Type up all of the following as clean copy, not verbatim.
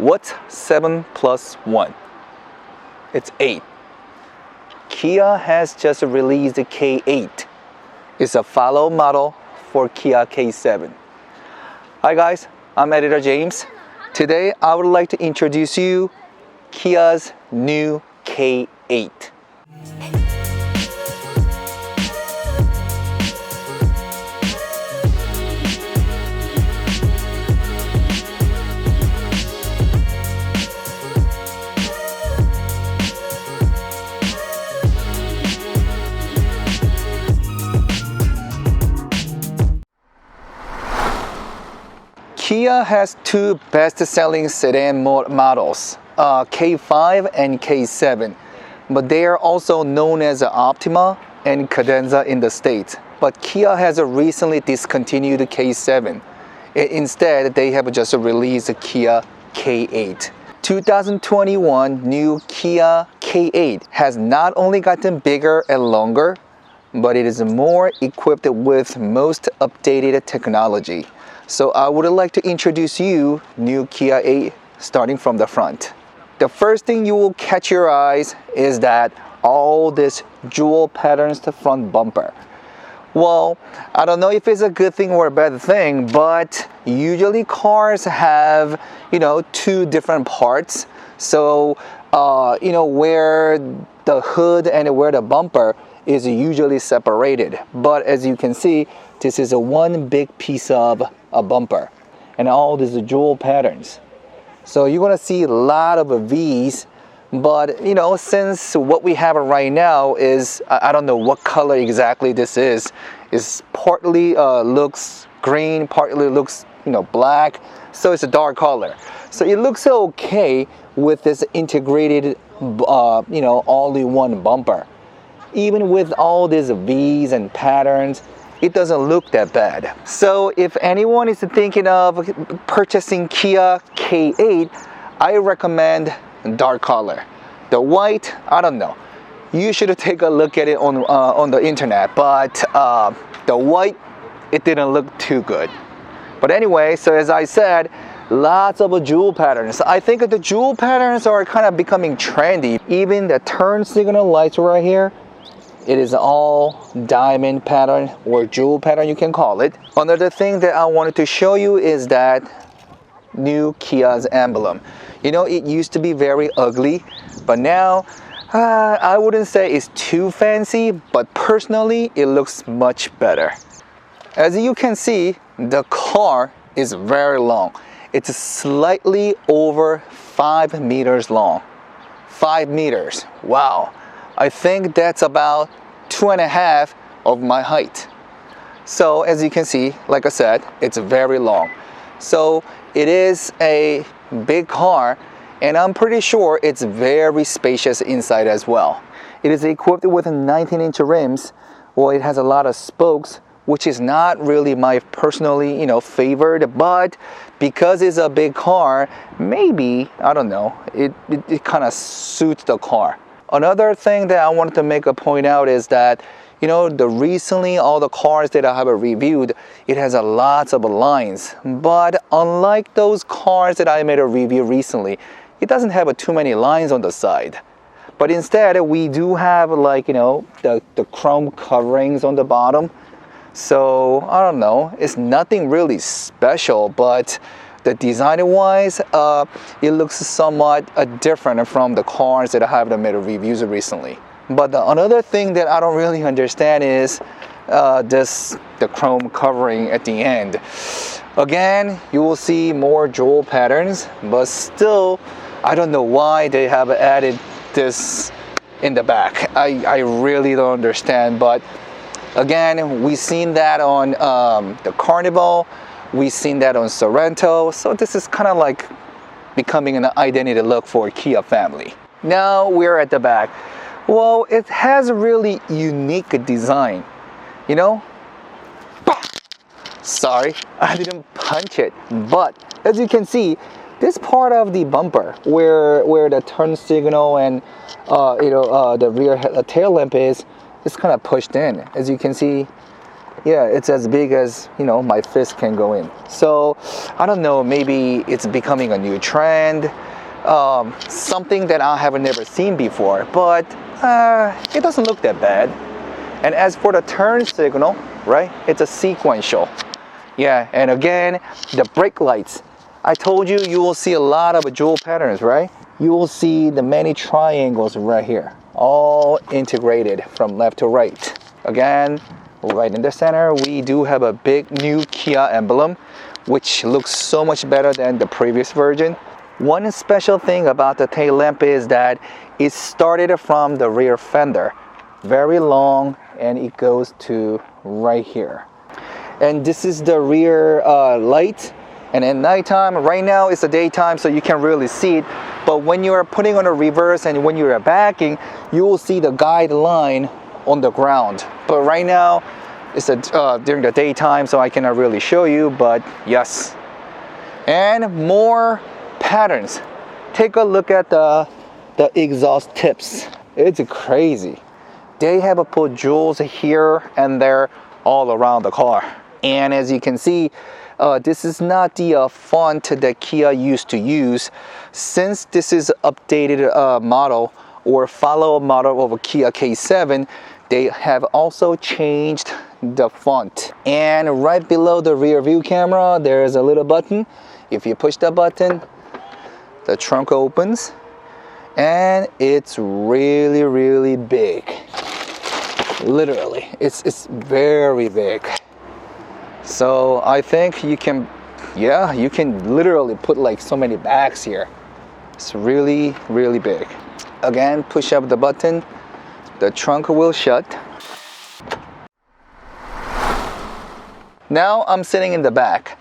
What's 7 plus 1? It's 8. Kia has just released the K8. It's a follow model for Kia K7. Hi guys, I'm Editor James. Today I would like to introduce you Kia's new K8. Kia has two best-selling sedan models, K5 and K7, but they are also known as Optima and Cadenza in the States. But Kia has recently discontinued K7. Instead, they have just released Kia K8. 2021 new Kia K8 has not only gotten bigger and longer, but it is more equipped with most updated technology. So I would like to introduce you new Kia 8 starting from the front. The first thing you will catch your eyes is that all this jewel patterns the front bumper. Well, I don't know if it's a good thing or a bad thing, but usually cars have, two different parts. So, where the hood and where the bumper is usually separated. But as you can see, this is a one big piece of a bumper and all these jewel patterns. So you're gonna see a lot of V's, but since what we have right now is, I don't know what color exactly this is partly looks green, partly looks black, so it's a dark color. So it looks okay with this integrated all-in-one bumper. Even with all these V's and patterns, it doesn't look that bad. So if anyone is thinking of purchasing Kia K8, I recommend dark color. The white, I don't know. You should take a look at it on the internet, but the white, it didn't look too good. But anyway, so as I said, lots of jewel patterns. I think the jewel patterns are kind of becoming trendy. Even the turn signal lights right here, it is all diamond pattern or jewel pattern, you can call it. Another thing that I wanted to show you is that new Kia's emblem. It used to be very ugly, but now I wouldn't say it's too fancy, but personally it looks much better. As you can see, the car is very long. It's slightly over 5 meters long. 5 meters, wow. I think that's about 2.5 of my height. So as you can see, like I said, it's very long. So it is a big car, and I'm pretty sure it's very spacious inside as well. It is equipped with 19-inch rims. Well, it has a lot of spokes, which is not really my personally, favored, but because it's a big car, maybe, I don't know, it kind of suits the car. Another thing that I wanted to make a point out is that, recently all the cars that I have reviewed, it has a lots of lines. But unlike those cars that I made a review recently, it doesn't have too many lines on the side. But instead, we do have the chrome coverings on the bottom. So I don't know, it's nothing really special, but the design-wise, it looks somewhat different from the cars that I have made reviews recently. But another thing that I don't really understand is the chrome covering at the end. Again, you will see more jewel patterns, but still, I don't know why they have added this in the back. I really don't understand, but again, we've seen that on the Carnival. We've seen that on Sorento, so this is kind of like becoming an identity look for Kia family. Now we're at the back. Well, it has a really unique design, Sorry, I didn't punch it, but as you can see, this part of the bumper where the turn signal and the rear tail lamp is kind of pushed in. As you can see, Yeah, it's as big as, you know, my fist can go in. So I don't know, maybe it's becoming a new trend, something that I haven't never seen before, but it doesn't look that bad. And as for the turn signal, right, it's a sequential. Yeah, and again, the brake lights. I told you, you will see a lot of jewel patterns, right? You will see the many triangles right here, all integrated from left to right. Again, right in the center, we do have a big new Kia emblem, which looks so much better than the previous version. One special thing about the tail lamp is that it started from the rear fender, very long, and it goes to right here. And this is the rear light. And at nighttime, right now it's the daytime, so you can't really see it. But when you are putting on a reverse and when you are backing, you will see the guideline on the ground. But right now, it's during the daytime, so I cannot really show you, but yes. And more patterns. Take a look at the exhaust tips. It's crazy. They have put jewels here and there all around the car. And as you can see, this is not the font that Kia used to use. Since this is updated model or follow-up model of a Kia K7, they have also changed the font. And right below the rear view camera, there's a little button. If you push the button, the trunk opens, and it's really, really big. Literally, it's very big. So I think you can, yeah, you can literally put like so many bags here. It's really, really big. Again, push up the button, the trunk will shut. Now I'm sitting in the back.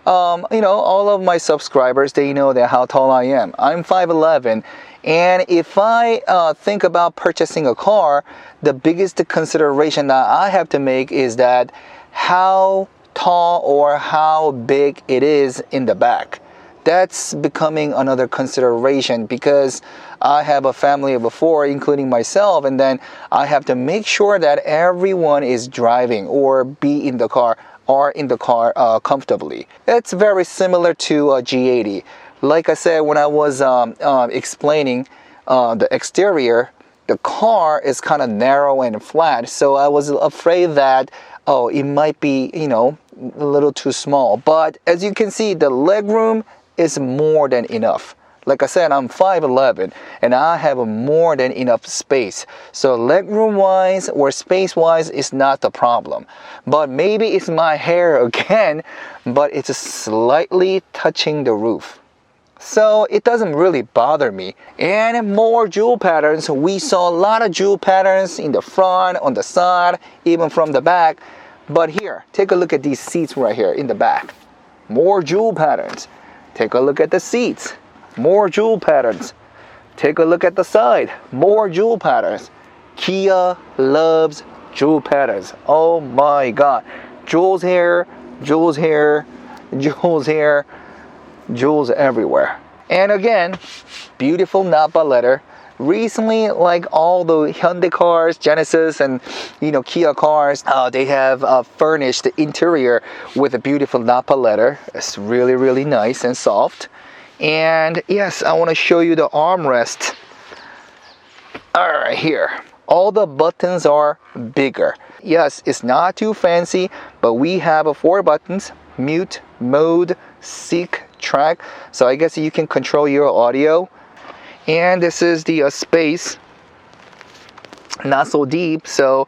You know, all of my subscribers, they know that how tall I am. I'm 5'11", and if I think about purchasing a car, the biggest consideration that I have to make is that how tall or how big it is in the back. That's becoming another consideration because I have a family of 4, including myself, and then I have to make sure that everyone is driving or be in the car comfortably. It's very similar to a G80. Like I said, when I was explaining the exterior, the car is kind of narrow and flat, so I was afraid that, oh, it might be, you know, a little too small. But as you can see, the legroom is more than enough. Like I said, I'm 5'11", and I have more than enough space. So legroom wise or space wise is not the problem. But maybe it's my hair again, but it's slightly touching the roof. So it doesn't really bother me. And more jewel patterns. We saw a lot of jewel patterns in the front, on the side, even from the back. But here, take a look at these seats right here in the back. More jewel patterns. Take a look at the seats. More jewel patterns. Take a look at the side. More jewel patterns. Kia loves jewel patterns. Oh my God. Jewels here, jewels here, jewels here, jewels everywhere. And again, beautiful Napa leather. Recently, like all the Hyundai cars, Genesis, and you know, Kia cars, they have furnished the interior with a beautiful Napa leather. It's really, really nice and soft. And yes, I want to show you the armrest. All right, here. All the buttons are bigger. Yes, it's not too fancy, but we have 4 buttons: mute, mode, seek, track. So I guess you can control your audio. And this is the space, not so deep, so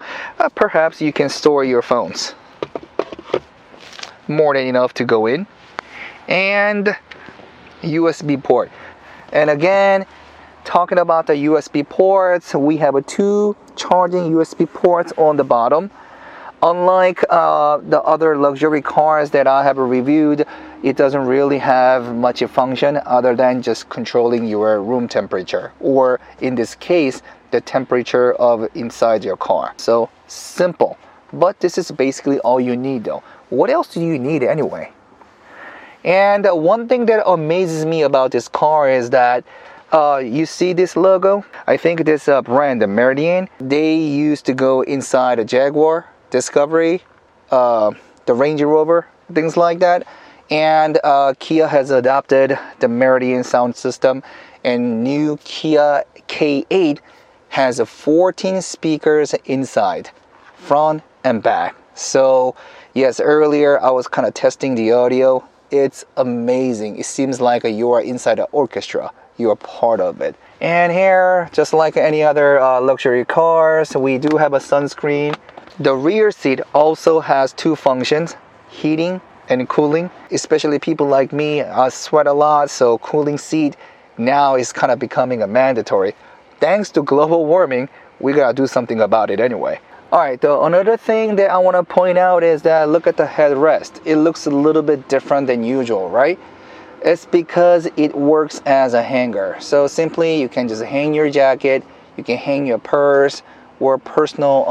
perhaps you can store your phones. More than enough to go in. And USB port. And again, talking about the USB ports, we have 2 charging USB ports on the bottom. Unlike the other luxury cars that I have reviewed, it doesn't really have much function other than just controlling your room temperature, or in this case, the temperature of inside your car. So simple, but this is basically all you need though. What else do you need anyway? And one thing that amazes me about this car is that you see this logo? I think this brand, the Meridian, they used to go inside a Jaguar Discovery, the Range Rover, things like that. And Kia has adopted the Meridian sound system, and new Kia K8 has 14 speakers inside, front and back. So yes, earlier I was kind of testing the audio. It's amazing. It seems like you are inside an orchestra. You are part of it. And here, just like any other luxury cars, we do have a sunscreen. The rear seat also has two functions, heating and cooling. Especially people like me, I sweat a lot, so cooling seat now is kind of becoming a mandatory. Thanks to global warming, we gotta do something about it anyway. Alright, another thing that I want to point out is that look at the headrest. It looks a little bit different than usual, right? It's because it works as a hanger. So simply you can just hang your jacket, you can hang your purse or personal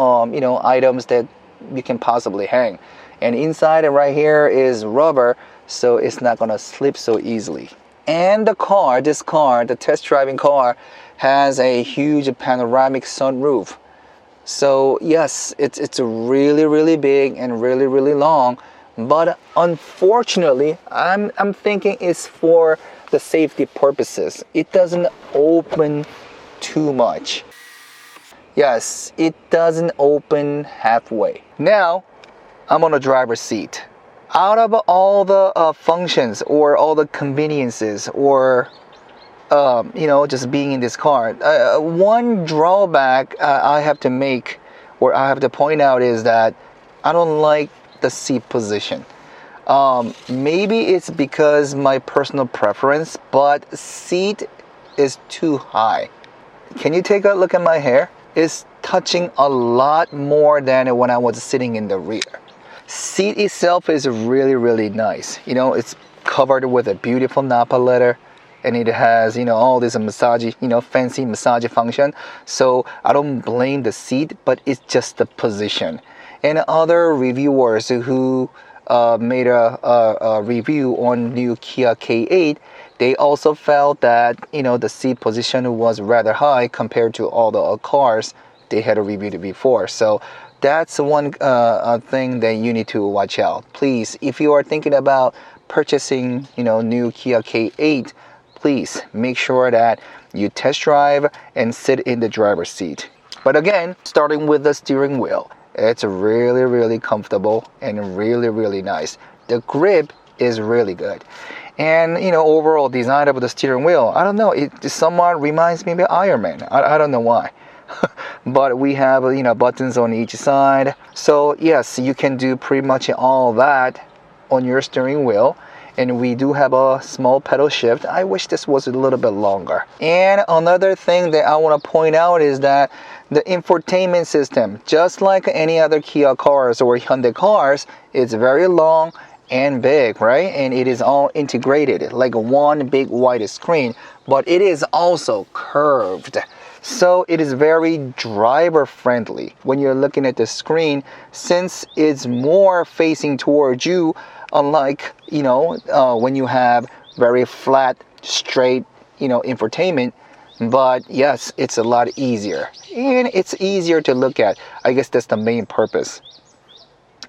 items that you can possibly hang. And inside it right here is rubber, so it's not gonna slip so easily. And the car, the test driving car, has a huge panoramic sunroof. So yes, it's really, really big and really, really long. But unfortunately, I'm thinking it's for the safety purposes. It doesn't open too much. Yes, it doesn't open halfway. Now, I'm on the driver's seat. Out of all the functions or all the conveniences or just being in this car, one drawback I have to make or I have to point out is that I don't like the seat position. Maybe it's because my personal preference, but seat is too high. Can you take a look at my hair? It's touching a lot more than when I was sitting in the rear. Seat itself is really, really nice. It's covered with a beautiful Napa leather, and it has all this massage, fancy massage function. So I don't blame the seat, but it's just the position. And other reviewers who made a review on new Kia K8, they also felt that the seat position was rather high compared to all the cars they had reviewed before. So that's one thing that you need to watch out. Please, if you are thinking about purchasing new Kia K8, please make sure that you test drive and sit in the driver's seat. But again, starting with the steering wheel, it's really, really comfortable and really, really nice. The grip is really good. And overall design of the steering wheel, I don't know, it somewhat reminds me of Iron Man. I don't know why. But we have buttons on each side. So yes, you can do pretty much all that on your steering wheel. And we do have a small pedal shift. I wish this was a little bit longer. And another thing that I want to point out is that the infotainment system, just like any other Kia cars or Hyundai cars, it's very long and big, right? And it is all integrated like one big wide screen, but it is also curved. So it is very driver friendly when you're looking at the screen, since it's more facing towards you, unlike when you have very flat, straight infotainment. But yes, it's a lot easier and it's easier to look at. I guess that's the main purpose.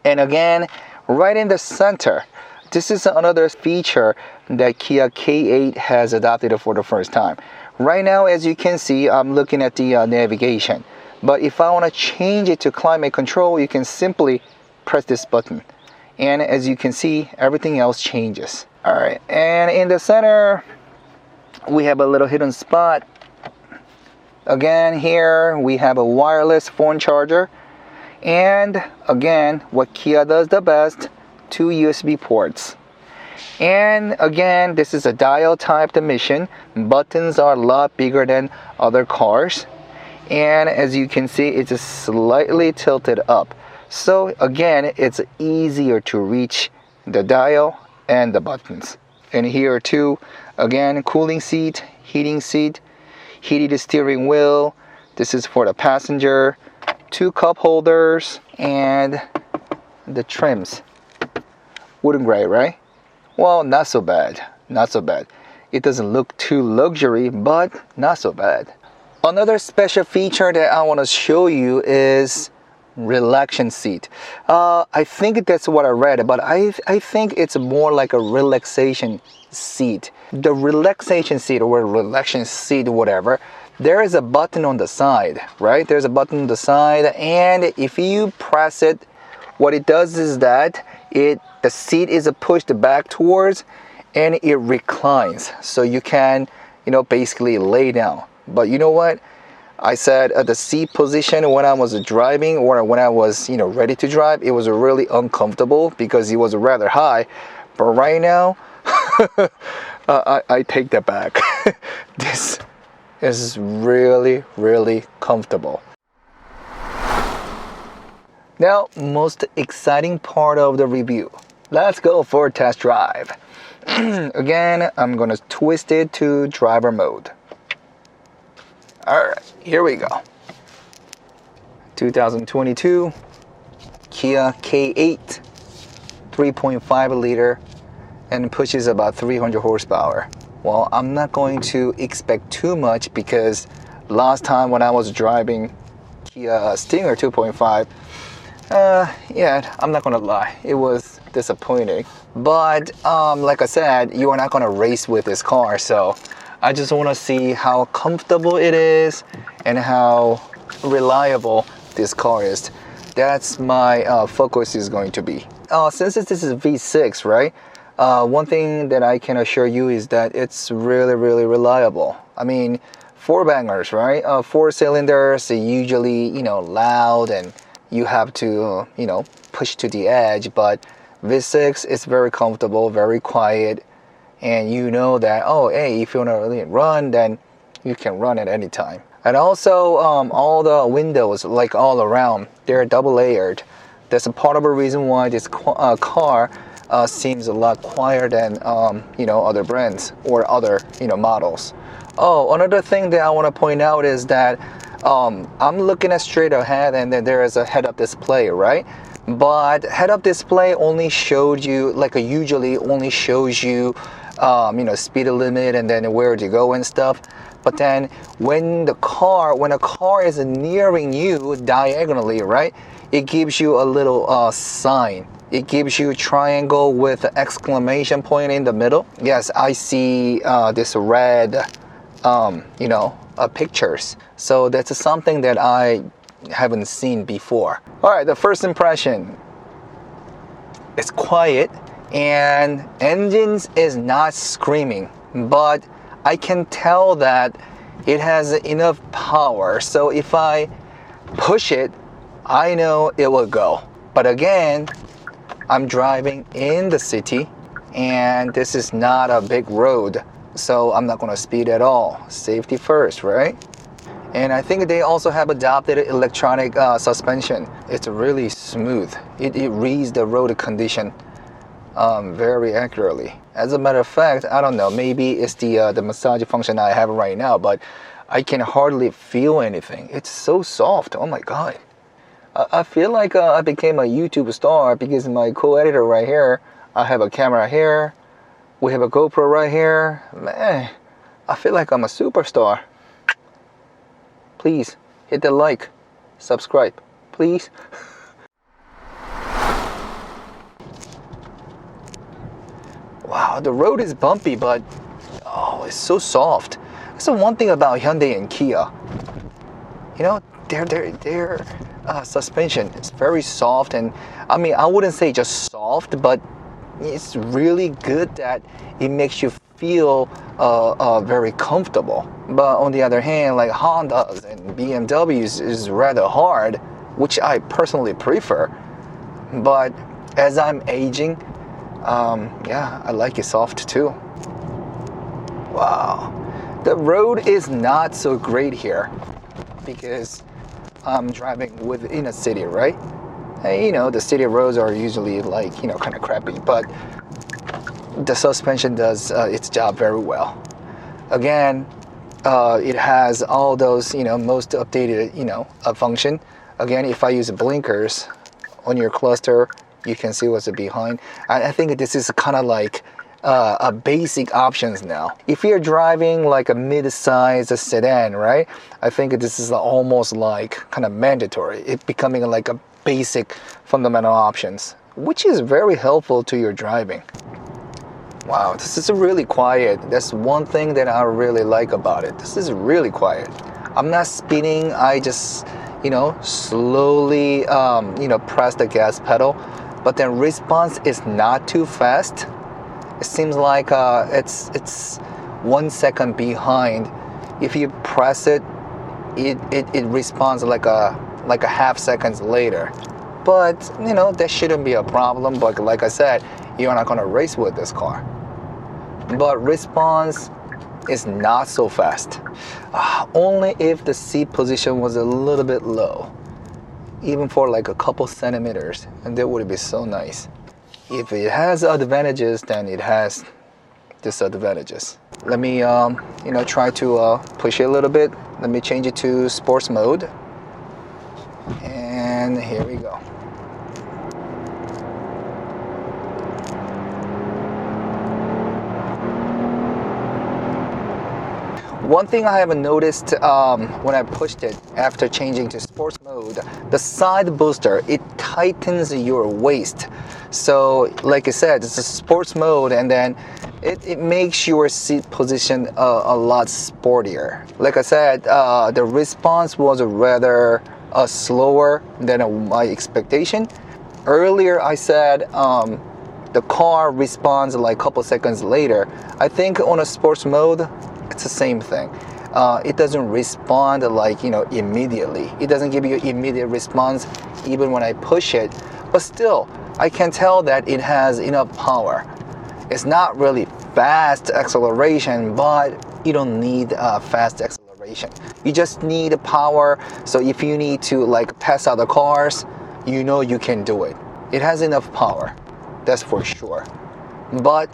And again, right in the center, this is another feature that Kia K8 has adopted for the first time. Right now, as you can see, I'm looking at the navigation. But if I want to change it to climate control, you can simply press this button. And as you can see, everything else changes. All right, and in the center, we have a little hidden spot. Again, here we have a wireless phone charger. And again, what Kia does the best, 2 USB ports. And again, this is a dial type emission. Buttons are a lot bigger than other cars. And as you can see, it's slightly tilted up. So again, it's easier to reach the dial and the buttons. And here too, again, cooling seat, heated steering wheel. This is for the passenger. 2 cup holders and the trims. Wooden gray, right? Well, not so bad. Not so bad. It doesn't look too luxury, but not so bad. Another special feature that I want to show you is relaxation seat. I think that's what I read, but I think it's more like a relaxation seat. The relaxation seat or relaxation seat, whatever, there is a button on the side, right? There's a button on the side, and if you press it, what it does is that the seat is pushed back towards and it reclines. So you can, basically lay down. But you know what? I said the seat position when I was driving or when I was, ready to drive, it was really uncomfortable because it was rather high. But right now, I take that back. This is really, really comfortable. Now, most exciting part of the review. Let's go for a test drive. Again, I'm gonna twist it to driver mode. Alright, here we go. 2022 Kia K8, 3.5 liter, and pushes about 300 horsepower. Well, I'm not going to expect too much because last time when I was driving Kia Stinger 2.5, yeah, I'm not gonna lie, it was disappointing. But like I said, you are not gonna race with this car, so I just want to see how comfortable it is and how reliable this car is. That's my focus is going to be. Since this is V6, right? One thing that I can assure you is that it's really, really reliable. I mean, four bangers, right? Four cylinders, usually, loud and you have to, push to the edge. But V6 is very comfortable, very quiet. And you know that, oh, hey, if you want to really run, then you can run at any time. And also, all the windows, like all around, they're double layered. That's a part of the reason why this car seems a lot quieter than, other brands or other, models. Oh, another thing that I want to point out is that I'm looking at straight ahead, and then there is a head-up display, right? But head-up display only showed you, usually only shows you, speed limit and then where to go and stuff. But then when a car is nearing you diagonally, right, it gives you a little sign. It gives you a triangle with an exclamation point in the middle. Yes, I see this red, pictures. So that's something that I haven't seen before. All right, the first impression. It's quiet. And engines is not screaming, but I can tell that it has enough power, so if I push it, I know it will go. But again, I'm driving in the city and this is not a big road, so I'm not going to speed at all. Safety first, right? And I think they also have adopted electronic suspension. It's really smooth. It reads the road condition very accurately. As a matter of fact, I don't know, maybe it's the massage function I have right now, but I can hardly feel anything. It's so soft. Oh my god. I feel like I became a YouTube star because my co-editor right here, I have a camera here, we have a GoPro right here. Man, I feel like I'm a superstar. Please hit the like, subscribe, please. Wow, the road is bumpy, but it's so soft. That's the one thing about Hyundai and Kia. Their suspension is very soft, and I mean, I wouldn't say just soft, but it's really good that it makes you feel very comfortable. But on the other hand, like Hondas and BMWs is rather hard, which I personally prefer. But as I'm aging, yeah, I like it soft too. Wow, the road is not so great here because I'm driving within a city, right? And, the city roads are usually kind of crappy, but the suspension does its job very well. Again, it has all those, most updated, function. Again, if I use blinkers on your cluster, you can see what's behind. I think this is kind of like a basic options now. If you're driving like a mid-size sedan, right? I think this is almost like kind of mandatory. It's becoming like a basic fundamental options, which is very helpful to your driving. Wow, this is really quiet. That's one thing that I really like about it. This is really quiet. I'm not speeding. I just, slowly, press the gas pedal. But then response is not too fast. It seems like it's 1 second behind. If you press it, it responds like a half seconds later. But that shouldn't be a problem. But like I said, you're not gonna race with this car. But response is not so fast. Only if the seat position was a little bit low, even for like a couple centimeters, and that would be so nice. If it has advantages, then it has disadvantages. Let me try to push it a little bit. Let me change it to sports mode, and here we go. One thing I haven't noticed when I pushed it after changing to sports mode, the side booster, it tightens your waist. So like I said, it's a sports mode, and then it makes your seat position a lot sportier. Like I said, the response was rather slower than my expectation. Earlier I said the car responds like a couple seconds later. I think on a sports mode, it's the same thing. It doesn't respond like immediately. It doesn't give you immediate response even when I push it. But still, I can tell that it has enough power. It's not really fast acceleration, but you don't need fast acceleration. You just need power. So if you need to like pass other cars, you can do it. It has enough power, that's for sure. But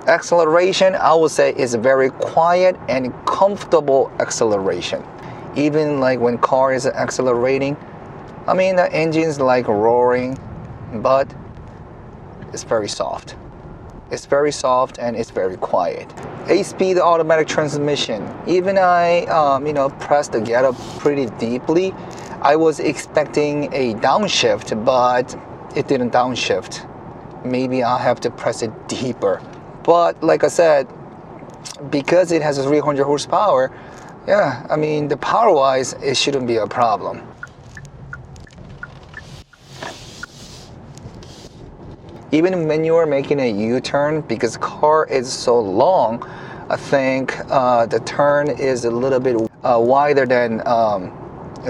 acceleration, I would say, is a very quiet and comfortable acceleration. Even like when car is accelerating, the engine's like roaring, but it's very soft. It's very soft and it's very quiet. 8-speed automatic transmission. Even I, pressed the gas up pretty deeply. I was expecting a downshift, but it didn't downshift. Maybe I'll have to press it deeper. But like I said, because it has 300 horsepower, the power-wise, it shouldn't be a problem. Even when you're making a U-turn, because the car is so long, I think the turn is a little bit wider than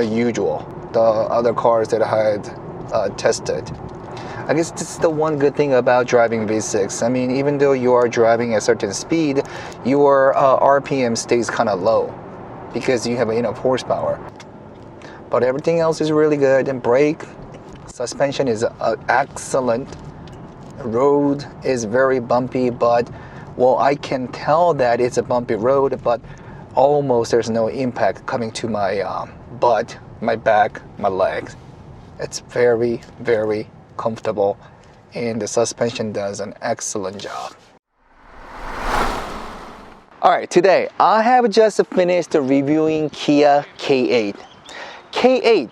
usual, the other cars that I had tested. I guess this is the one good thing about driving V6. Even though you are driving at a certain speed, your RPM stays kind of low because you have enough horsepower. But everything else is really good, and brake, suspension is excellent. Road is very bumpy, but I can tell that it's a bumpy road, but almost there's no impact coming to my butt, my back, my legs. It's very, very comfortable, and the suspension does an excellent job. Alright, today I have just finished reviewing Kia K8. K8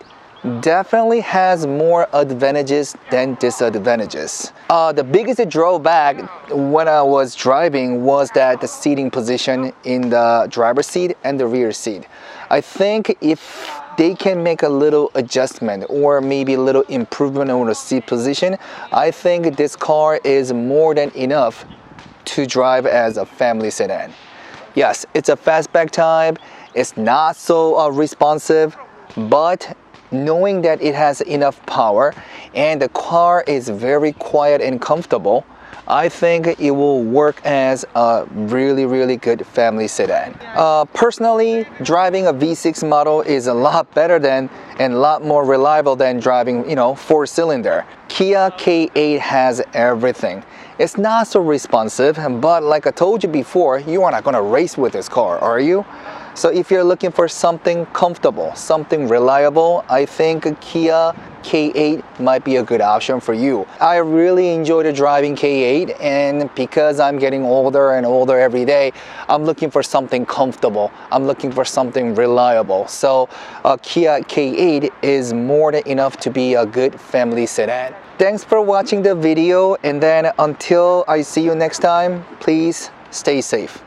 definitely has more advantages than disadvantages. The biggest drawback when I was driving was that the seating position in the driver's seat and the rear seat. I think if they can make a little adjustment or maybe a little improvement on the seat position, I think this car is more than enough to drive as a family sedan. Yes, it's a fastback type, it's not so responsive, but knowing that it has enough power and the car is very quiet and comfortable, I think it will work as a really, really good family sedan. Personally, driving a V6 model is a lot better than and a lot more reliable than driving, 4-cylinder. Kia K8 has everything. It's not so responsive, but like I told you before, you are not going to race with this car, are you? So if you're looking for something comfortable, something reliable, I think a Kia K8 might be a good option for you. I really enjoyed driving K8, and because I'm getting older and older every day, I'm looking for something comfortable. I'm looking for something reliable. So a Kia K8 is more than enough to be a good family sedan. Thanks for watching the video, and then until I see you next time, please stay safe.